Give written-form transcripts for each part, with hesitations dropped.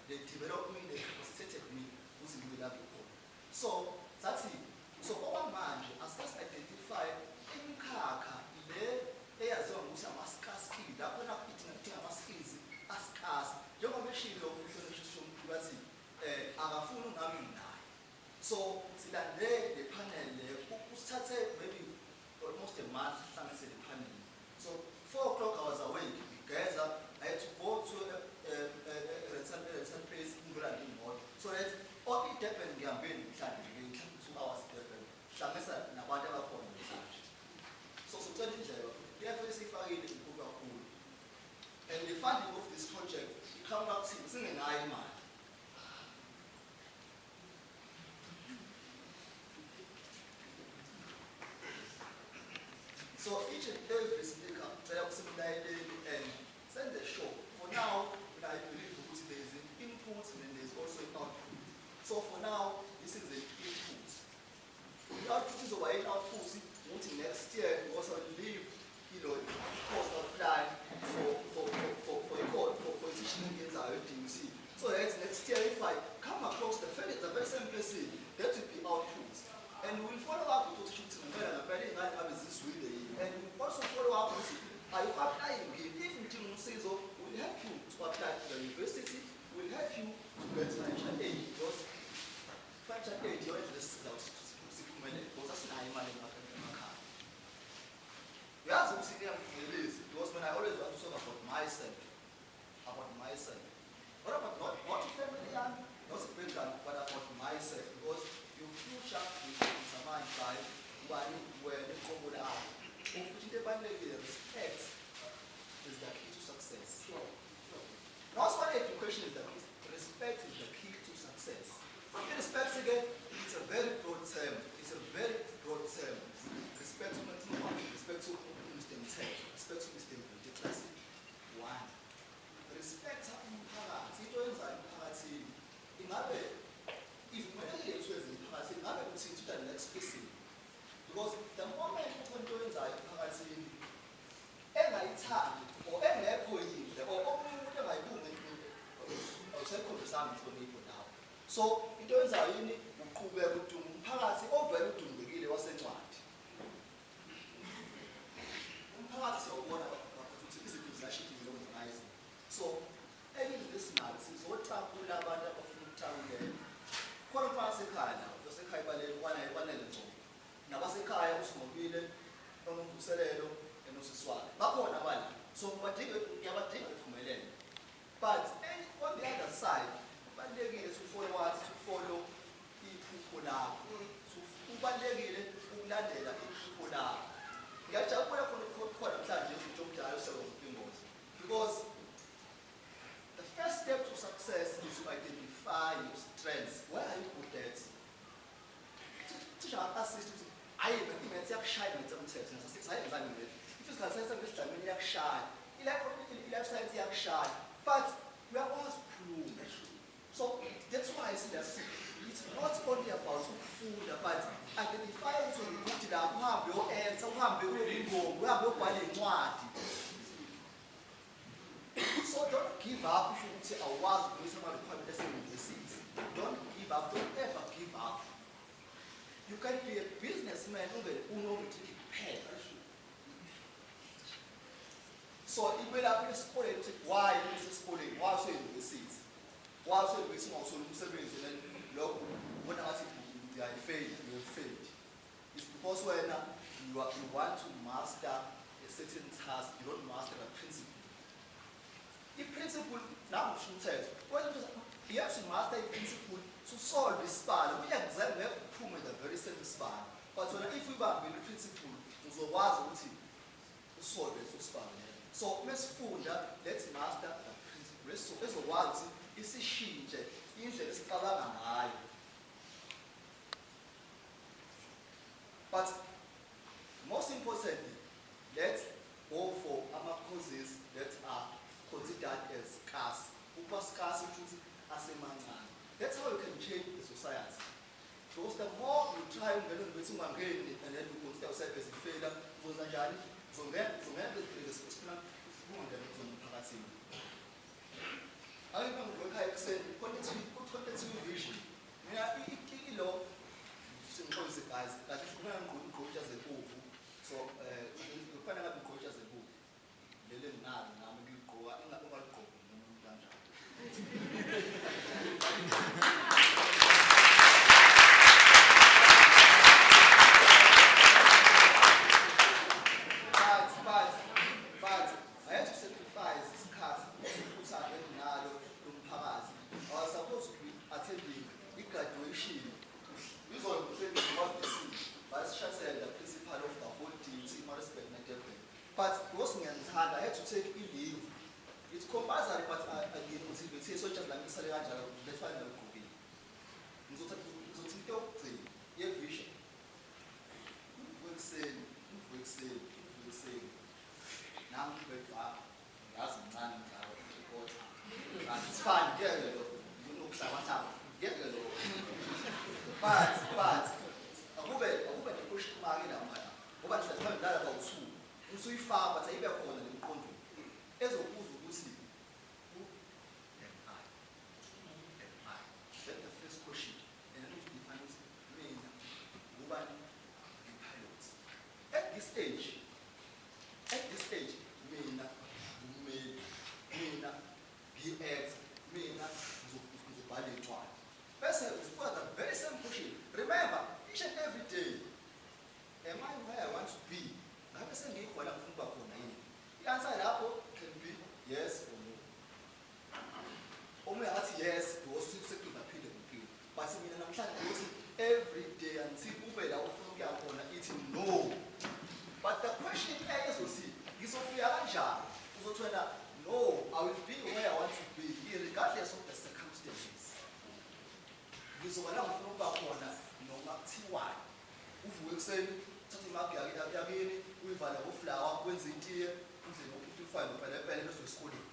they develop me, they capacitated me ukuthi ngibe lapho khona. So that's it. So okwamanje asas-identify imikhakha le eyaziwa ngokuthi ama-scarce-skills, lapho idinga ama-skills a-scarce. Njengoba eshilo umhlonishwa bathi akafuni ungami naye. So silandele le panel le usithathe maybe almost a month sihlanganise le panel. So 4 o'clock I was awake, ngeza, I had to go to a place in Durban. So that all it happened ngihambeni mhlawumbe 2 hours Durban. Hlanganisa nabantu abakhona mhlawumbe. So sicela indlela therefore sifakile inkulu kakhulu. And the funding of this project iqhamuka kuthini singenayo imali. So each and every speaker and send a show. For now, I believe there is an input and there is also an output. So for now, this is the input. The output is over 8 outputs. Next year, we also leave course of plan for teaching against our DUC. So that's next year, if I come across the very same person, that will be output. And we'll follow up with shooting and this week. And we'll also follow up with are you applying? If Jim says, oh, we'll help you to apply to the university, we'll help you to get financial aid. Because financial aid, you already listed out because that's not money. We have some senior because when I always want to talk about myself. What about not family and not a background, but about myself? Because your future is determined by where the common are. Respect is the key to success. Not only education is the key, respect is the key to success. Respect again, it's a very broad term. Respect to respect to respect to Mr. Classic. One. Respect umphakathi. Into yenzayo emphakathini. Ingabe if kumele yethu emphakathini, ingabe kuthini to the next person? Because the moment umuntu wenzayo emphakathini engayithandi or engekho yinhle or omunye engayibungi awusekhombisa inhlonipho nawe. So into yenzayo yini uqhubeka udunga umphakathi ovele udungekile wasencwadi. Umphakathi siyawubona ukuthi izinto ziyashintshile ngokuzimazisa. So eyithi lesinalo sizothabula abantu abafuna ukuthabula. Khona phakathi ekhaya nawo basekhaya balele kwanele nzo. Nabasekhaya usingobile onomvuselelo enosiswana bakhona abanye so ngiyabadinga ukuphumelela but on the other side kubalulekile to follow iphupho lakho kubalulekile ukulandela iphupho lakho ngiyajabula khona mhlanje umuntu omdala usebenza ingozi because the first step to success is to identify your strengths. Where are you good at? Teacher assist you. I even yakushaya ngitsemthetho nasesayenzani nje i-physical science ngesidlamini yakushaya i-life science yakushaya but uyakwazi ukukhuluma. So that's why I say it's not only about ukufunda but identify ukuthi la uhambe uyo-answer uhambe uyobingomo uhambe uyobhala incwadi. So don't give up if ukuthi awukwazi ukuyisa ama-requirement ase-university. Don't give up, don't ever give up. You can be a businessman unokuthi kuphela. So ibelapha esikoleni ukuthi why usesikoleni, why useyunivesithi, why useyunivesithi ungawutholi umsebenzi lokho ubona ngathi you failed. It's because when you want to master a certain task, you don't master the principle. The principle now you have to master a principle to solve this span. We exam the very same span. But if we have the principle, we will solve this span. So let's master the principle. Let's what is a sheet, interest, but most importantly, let's go for our causes that are considered as scarce. That's how you can change the society. Because the more you try and then you consider yourself as a failure, Ake ngivuka ekuseni kuthonethiwe vision. Mina ilo singixolise guys, kahle sifuna ngigqoke zenkukhu. So kufanele ngabe ngigqoke zenkukhu. Lele nginalo nami ngigqoka ingakugqoki noma kanjani. But I had to sacrifice isikhathi sokuthanda enginalo lomphakathi. I was supposed to be attending graduation. This was the vice chancellor, the principal of the whole team, Marisburg, Nigeria. But because I had to take a leave. It's compulsory, but I didn't say so just like Mr. Angela, that's why I'm cooking. So you have vision. We'll say. Now that's man, it's fine, get it. You know, get it. But I hope the push market on my over the time that about two. So if far, but I ever call them country. As a who see who am I? That's the first question. And I need to define it main woman and pilots. At this stage, mina, BX, mina, Zubali. Person is a very simple question. Remember, each and every day, am I where I want to be? The answer can be yes or no. Only answer yes, you also simply appeal. But I'm trying to every day and see who will eating no. But the question is, you see, is of no, I will be where I want to be, regardless of the circumstances. Because when I'm from Bakona, no matter why. If we say, we value flower, when's it here, to find the benefits of schooling.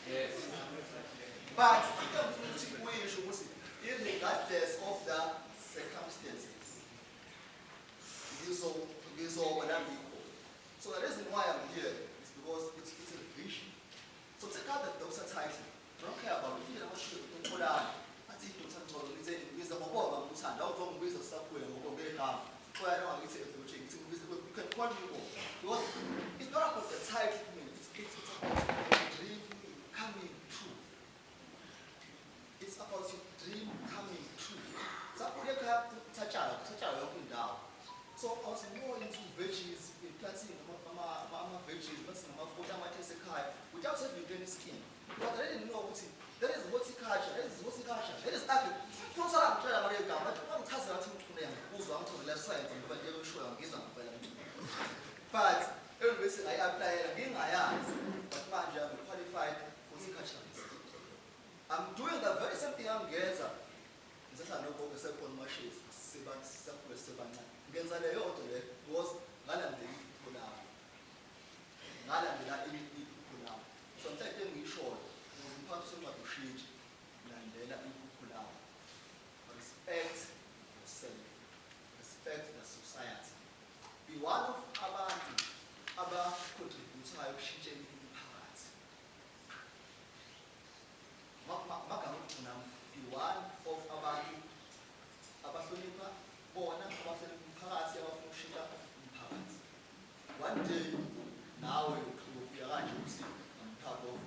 Yes. But regardless of the circumstances. So the reason why I'm here is because it's a vision. So take out the doctor title. I don't care about it. I want you to put out. I think to some sort of it's a mobile and out from ways of stuff where I'm going to come. So I don't want to say you can call me more. Because it's not about the title, it's about your dream coming true. It's about your dream coming true. So we have to touch out looking down. So I was more into veggies, planting mama veggies, without having any skin. But I didn't know what it. That is horticulture. That is horticulture. That is agriculture. Don't say I'm trying to make a but I'm telling you, who's on to the left side and the other show I'm getting. But everybody said I apply again my eyes, but man, I'm qualified horticulturalist. I'm doing the very same thing I'm getting. Just I know what the second machine is. Seven. Genza le yoto le was ngalandela iphulawa. Ngalandela iphulawa. So mthetho engisholo uzimphatha somadushintshe landela iphulawa. Respect yourself. Respect the society. Be one of abantu aba-contribute-ayo ekushintsheni umphakathi. Magama ukugcina be one of abantu abahlonipha bona abahlonipha umphakathi abafuna ukushintsha umphakathi. One day nawe uyofika kanje ukuthi I'm part of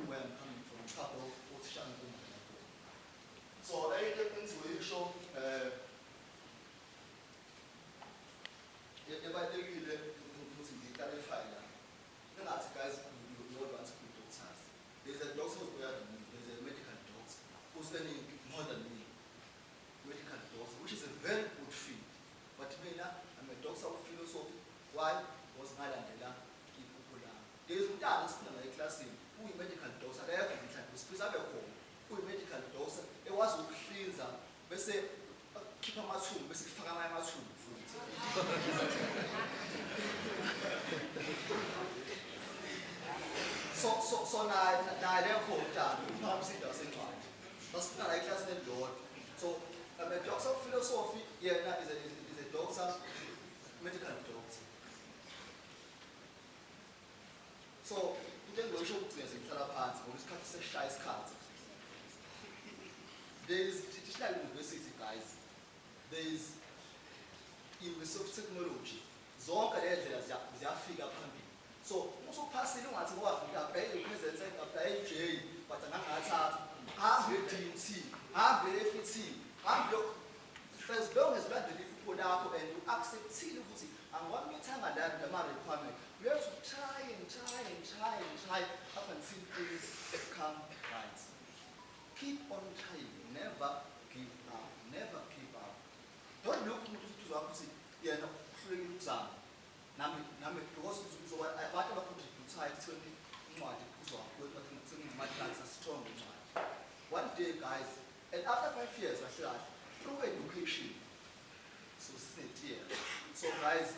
where I'm coming from, part of othishange kumina. So into enziwe isho ebalekile ukuthi ngiclarify la. Engathi guys you don't want to be doctors. There's a doctor who is there's a medical doctor who's earning more than me. Medical doctor, which is a very good field. But I'm a doctor of philosophy. Why? Was ngalandela iphupho. There is umntana sifuna la eclassini uyi-medical doctor akekho mhlawumbe sifisa abe khona uyi-medical doctor ekwazi ukuhlinza bese khipha amathumbu bese kufaka amanye amathumbu futhi. So naye lekho umntana uphakamisa indawo sencwadi. Basifuna la eclassini elilodwa. So a doctor of philosophy, yeah, is a doctor, medical doctor. esokugcina sengihlala phansi ngoba isikhathi sesishaya isikhathi. There is traditional university, guys. There is University of Technology. Zonke le ndlela ziyafika phambili. So usuphasile ungathi ngoba apply i-present apply i-J but angangathatha hambe e-DMT hambe e-FET hambe as long as ulandela iphupho lakho and u-acceptile ukuthi angiwamithanga lama-requirement, you have to try up until things become right. Keep on trying, never give up, never give up. Don't look into the opposite, you're not free exam. Because what about strong. One day, guys, and after 5 years, I said, through education, so sit here. So, guys,